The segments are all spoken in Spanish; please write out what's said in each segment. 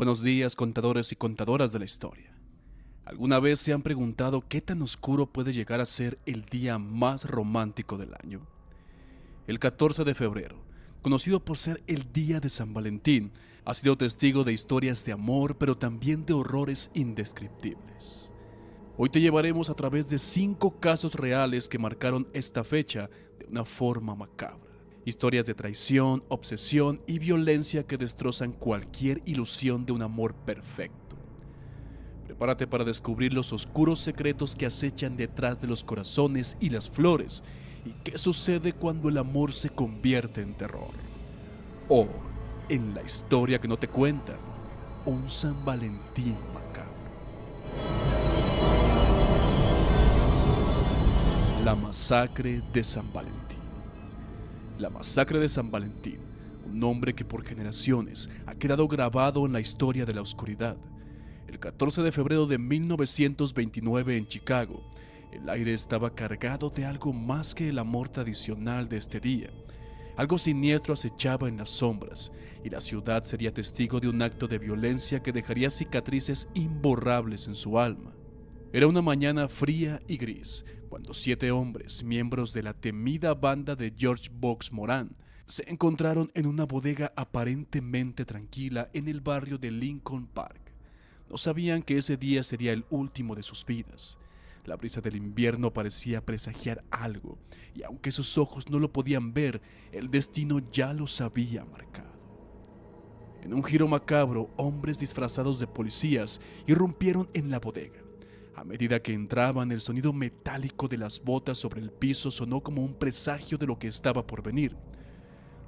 Buenos días, contadores y contadoras de la historia. ¿Alguna vez se han preguntado qué tan oscuro puede llegar a ser el día más romántico del año? El 14 de febrero, conocido por ser el día de San Valentín, ha sido testigo de historias de amor, pero también de horrores indescriptibles. Hoy te llevaremos a través de 5 casos reales que marcaron esta fecha de una forma macabra. Historias de traición, obsesión y violencia que destrozan cualquier ilusión de un amor perfecto. Prepárate para descubrir los oscuros secretos que acechan detrás de los corazones y las flores, y qué sucede cuando el amor se convierte en terror. Hoy, en la historia que no te cuentan, un San Valentín macabro. La masacre de San Valentín. La masacre de San Valentín, un nombre que por generaciones ha quedado grabado en la historia de la oscuridad. El 14 de febrero de 1929 en Chicago, el aire estaba cargado de algo más que el amor tradicional de este día. Algo siniestro acechaba en las sombras, y la ciudad sería testigo de un acto de violencia que dejaría cicatrices imborrables en su alma. Era una mañana fría y gris, cuando 7 hombres, miembros de la temida banda de George Box Moran, se encontraron en una bodega aparentemente tranquila en el barrio de Lincoln Park. No sabían que ese día sería el último de sus vidas. La brisa del invierno parecía presagiar algo, y aunque sus ojos no lo podían ver, el destino ya los había marcado. En un giro macabro, hombres disfrazados de policías irrumpieron en la bodega. A medida que entraban, el sonido metálico de las botas sobre el piso sonó como un presagio de lo que estaba por venir.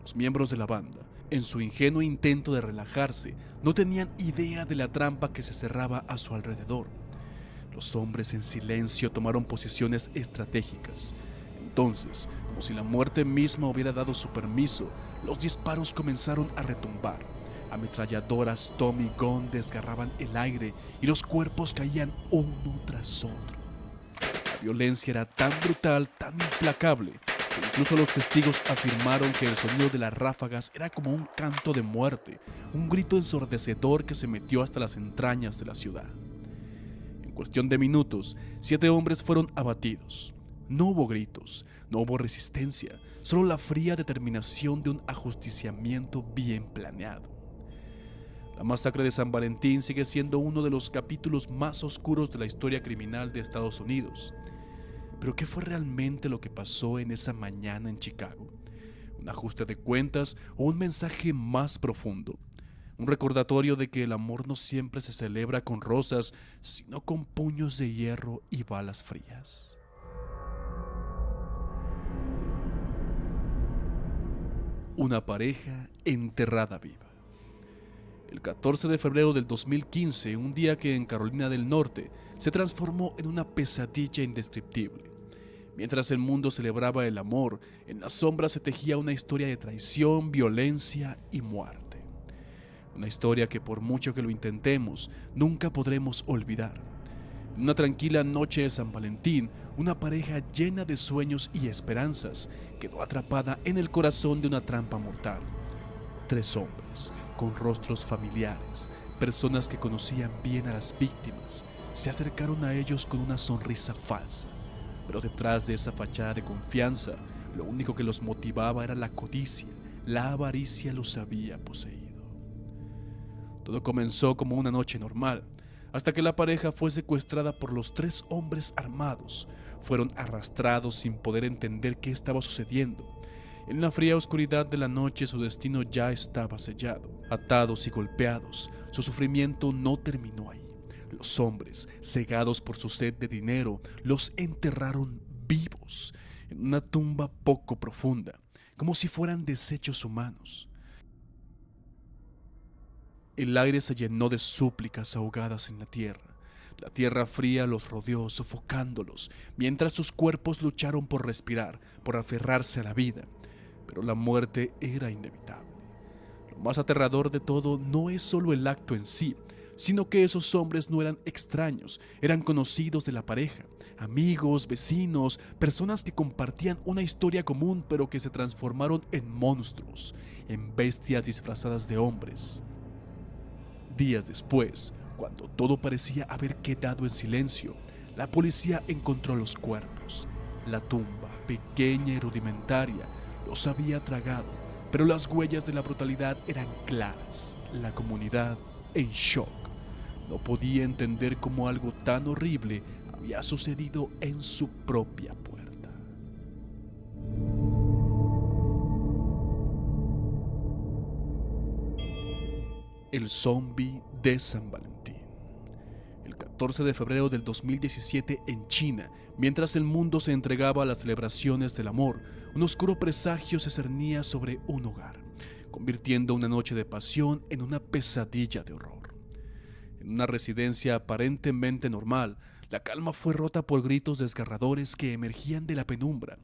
Los miembros de la banda, en su ingenuo intento de relajarse, no tenían idea de la trampa que se cerraba a su alrededor. Los hombres en silencio tomaron posiciones estratégicas. Entonces, como si la muerte misma hubiera dado su permiso, los disparos comenzaron a retumbar. Ametralladoras Tommy Gun desgarraban el aire y los cuerpos caían uno tras otro. La violencia era tan brutal, tan implacable, que incluso los testigos afirmaron que el sonido de las ráfagas era como un canto de muerte, un grito ensordecedor que se metió hasta las entrañas de la ciudad. En cuestión de minutos, 7 hombres fueron abatidos. No hubo gritos, no hubo resistencia, solo la fría determinación de un ajusticiamiento bien planeado. La masacre de San Valentín sigue siendo uno de los capítulos más oscuros de la historia criminal de Estados Unidos. ¿Pero qué fue realmente lo que pasó en esa mañana en Chicago? ¿Un ajuste de cuentas o un mensaje más profundo? Un recordatorio de que el amor no siempre se celebra con rosas, sino con puños de hierro y balas frías. Una pareja enterrada viva. El 14 de febrero del 2015, un día que en Carolina del Norte se transformó en una pesadilla indescriptible. Mientras el mundo celebraba el amor, en las sombras se tejía una historia de traición, violencia y muerte. Una historia que por mucho que lo intentemos, nunca podremos olvidar. En una tranquila noche de San Valentín, una pareja llena de sueños y esperanzas quedó atrapada en el corazón de una trampa mortal. 3 hombres, con rostros familiares, personas que conocían bien a las víctimas, se acercaron a ellos con una sonrisa falsa. Pero detrás de esa fachada de confianza, lo único que los motivaba era la codicia, la avaricia los había poseído. Todo comenzó como una noche normal, hasta que la pareja fue secuestrada por los 3 hombres armados. Fueron arrastrados sin poder entender qué estaba sucediendo. En la fría oscuridad de la noche su destino ya estaba sellado. Atados y golpeados, su sufrimiento no terminó ahí. Los hombres, cegados por su sed de dinero, los enterraron vivos en una tumba poco profunda, como si fueran desechos humanos. El aire se llenó de súplicas ahogadas en la tierra. La tierra fría los rodeó, sofocándolos, mientras sus cuerpos lucharon por respirar, por aferrarse a la vida. Pero la muerte era inevitable. Lo más aterrador de todo no es solo el acto en sí, sino que esos hombres no eran extraños, eran conocidos de la pareja, amigos, vecinos, personas que compartían una historia común pero que se transformaron en monstruos, en bestias disfrazadas de hombres. Días después, cuando todo parecía haber quedado en silencio, la policía encontró los cuerpos. La tumba, pequeña y rudimentaria, los había tragado, pero las huellas de la brutalidad eran claras. La comunidad, en shock, no podía entender cómo algo tan horrible había sucedido en su propia puerta. El zombi de San Valentín. El 14 de febrero del 2017 en China, mientras el mundo se entregaba a las celebraciones del amor, un oscuro presagio se cernía sobre un hogar, convirtiendo una noche de pasión en una pesadilla de horror. En una residencia aparentemente normal, la calma fue rota por gritos desgarradores que emergían de la penumbra.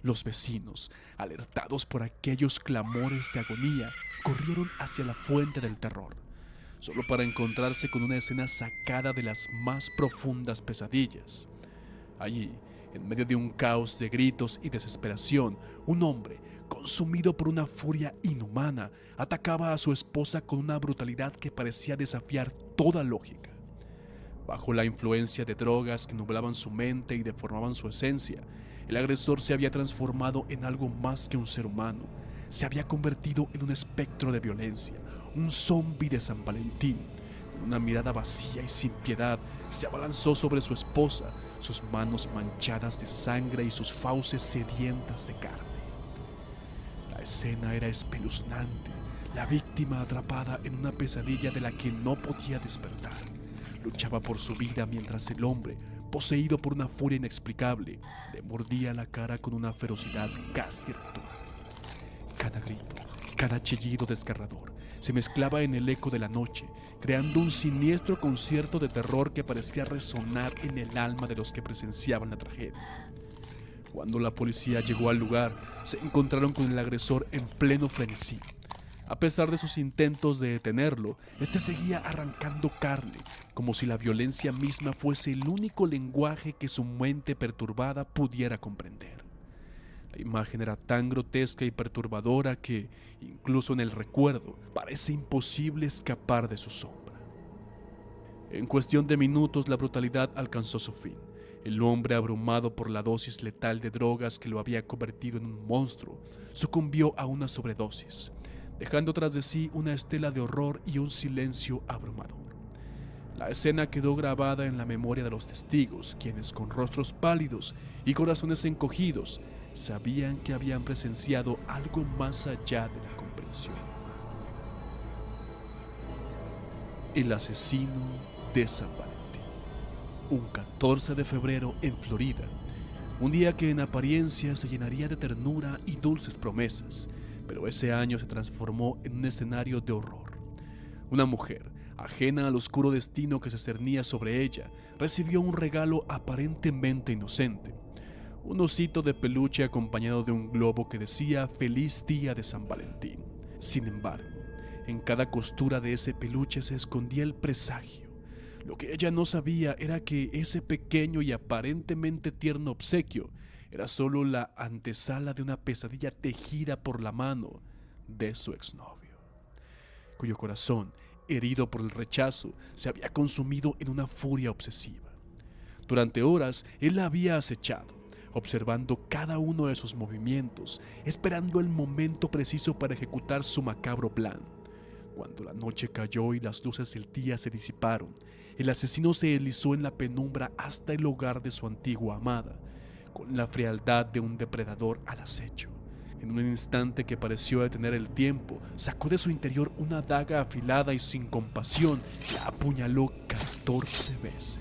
Los vecinos, alertados por aquellos clamores de agonía, corrieron hacia la fuente del terror, solo para encontrarse con una escena sacada de las más profundas pesadillas. Allí, en medio de un caos de gritos y desesperación, un hombre, consumido por una furia inhumana, atacaba a su esposa con una brutalidad que parecía desafiar toda lógica. Bajo la influencia de drogas que nublaban su mente y deformaban su esencia, el agresor se había transformado en algo más que un ser humano. Se había convertido en un espectro de violencia, un zombi de San Valentín. Con una mirada vacía y sin piedad, se abalanzó sobre su esposa, sus manos manchadas de sangre y sus fauces sedientas de carne. La escena era espeluznante, la víctima atrapada en una pesadilla de la que no podía despertar. Luchaba por su vida mientras el hombre, poseído por una furia inexplicable, le mordía la cara con una ferocidad casi ritual. Cada grito, cada chillido desgarrador se mezclaba en el eco de la noche, creando un siniestro concierto de terror que parecía resonar en el alma de los que presenciaban la tragedia. Cuando la policía llegó al lugar, se encontraron con el agresor en pleno frenesí. A pesar de sus intentos de detenerlo, este seguía arrancando carne, como si la violencia misma fuese el único lenguaje que su mente perturbada pudiera comprender. La imagen era tan grotesca y perturbadora que, incluso en el recuerdo, parece imposible escapar de su sombra. En cuestión de minutos, la brutalidad alcanzó su fin. El hombre, abrumado por la dosis letal de drogas que lo había convertido en un monstruo, sucumbió a una sobredosis, dejando tras de sí una estela de horror y un silencio abrumador. La escena quedó grabada en la memoria de los testigos, quienes con rostros pálidos y corazones encogidos sabían que habían presenciado algo más allá de la comprensión. El asesino de San Valentín. Un 14 de febrero en Florida, un día que en apariencia se llenaría de ternura y dulces promesas, pero ese año se transformó en un escenario de horror. Una mujer, ajena al oscuro destino que se cernía sobre ella, recibió un regalo aparentemente inocente: un osito de peluche acompañado de un globo que decía «Feliz día de San Valentín». Sin embargo, en cada costura de ese peluche se escondía el presagio. Lo que ella no sabía era que ese pequeño y aparentemente tierno obsequio era solo la antesala de una pesadilla tejida por la mano de su exnovio, cuyo corazón, herido por el rechazo, se había consumido en una furia obsesiva. Durante horas, él la había acechado, observando cada uno de sus movimientos, esperando el momento preciso para ejecutar su macabro plan. Cuando la noche cayó y las luces del día se disiparon, el asesino se deslizó en la penumbra hasta el hogar de su antigua amada, con la frialdad de un depredador al acecho. En un instante que pareció detener el tiempo, sacó de su interior una daga afilada y sin compasión la apuñaló 14 veces.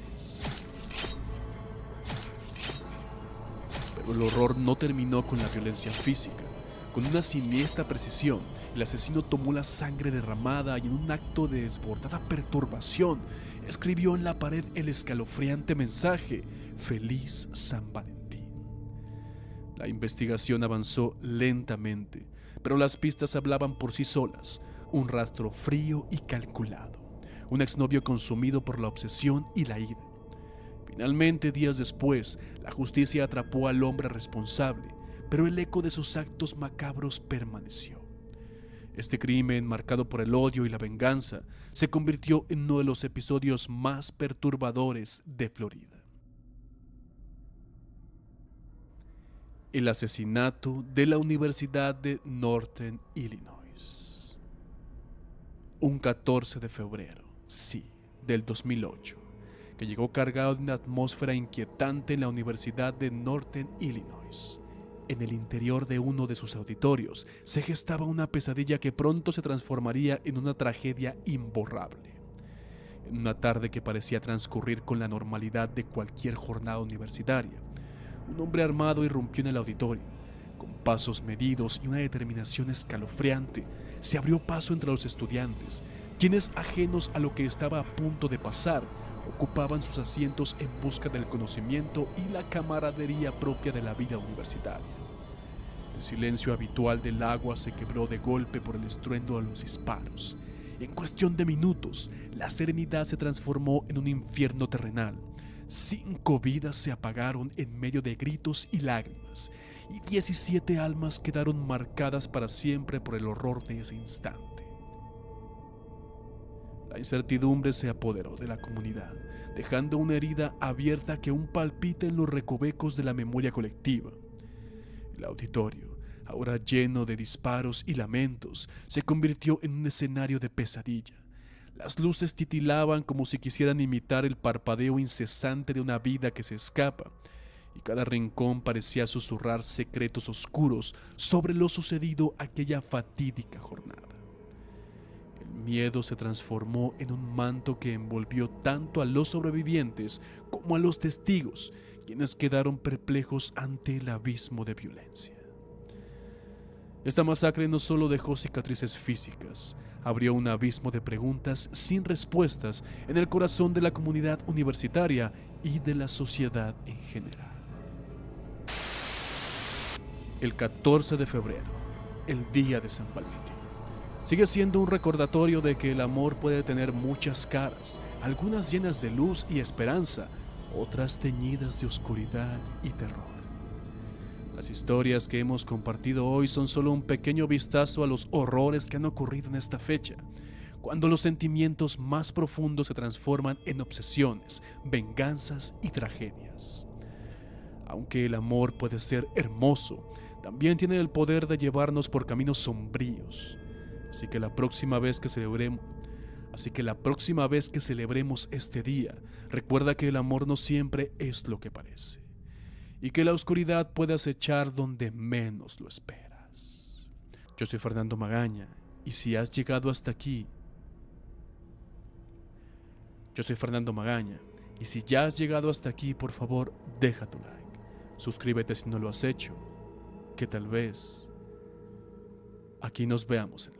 Pero el horror no terminó con la violencia física. Con una siniestra precisión, el asesino tomó la sangre derramada y en un acto de desbordada perturbación, escribió en la pared el escalofriante mensaje: «Feliz San Valentín». La investigación avanzó lentamente, pero las pistas hablaban por sí solas: un rastro frío y calculado, un exnovio consumido por la obsesión y la ira. Finalmente, días después, la justicia atrapó al hombre responsable, pero el eco de sus actos macabros permaneció. Este crimen, marcado por el odio y la venganza, se convirtió en uno de los episodios más perturbadores de Florida. El asesinato de la Universidad de Northern Illinois. Un 14 de febrero, sí, del 2008, que llegó cargado de una atmósfera inquietante en la Universidad de Northern Illinois. En el interior de uno de sus auditorios se gestaba una pesadilla que pronto se transformaría en una tragedia imborrable. En una tarde que parecía transcurrir con la normalidad de cualquier jornada universitaria, un hombre armado irrumpió en el auditorio. Con pasos medidos y una determinación escalofriante, se abrió paso entre los estudiantes, quienes, ajenos a lo que estaba a punto de pasar, ocupaban sus asientos en busca del conocimiento y la camaradería propia de la vida universitaria. El silencio habitual del agua se quebró de golpe por el estruendo de los disparos. En cuestión de minutos, la serenidad se transformó en un infierno terrenal. 5 vidas se apagaron en medio de gritos y lágrimas, y 17 almas quedaron marcadas para siempre por el horror de ese instante. La incertidumbre se apoderó de la comunidad, dejando una herida abierta que aún palpita en los recovecos de la memoria colectiva. El auditorio, ahora lleno de disparos y lamentos, se convirtió en un escenario de pesadilla. Las luces titilaban como si quisieran imitar el parpadeo incesante de una vida que se escapa, y cada rincón parecía susurrar secretos oscuros sobre lo sucedido aquella fatídica jornada. El miedo se transformó en un manto que envolvió tanto a los sobrevivientes como a los testigos, quienes quedaron perplejos ante el abismo de violencia. Esta masacre no solo dejó cicatrices físicas, abrió un abismo de preguntas sin respuestas en el corazón de la comunidad universitaria y de la sociedad en general. El 14 de febrero, el día de San Valentín, sigue siendo un recordatorio de que el amor puede tener muchas caras, algunas llenas de luz y esperanza, otras teñidas de oscuridad y terror. Las historias que hemos compartido hoy son solo un pequeño vistazo a los horrores que han ocurrido en esta fecha, cuando los sentimientos más profundos se transforman en obsesiones, venganzas y tragedias. Aunque el amor puede ser hermoso, también tiene el poder de llevarnos por caminos sombríos. Así que la próxima vez que celebremos este día, recuerda que el amor no siempre es lo que parece, y que la oscuridad puede acechar donde menos lo esperas. Yo soy Fernando Magaña, y si has llegado hasta aquí, si ya has llegado hasta aquí, por favor, deja tu like. Suscríbete si no lo has hecho, que tal vez aquí nos veamos en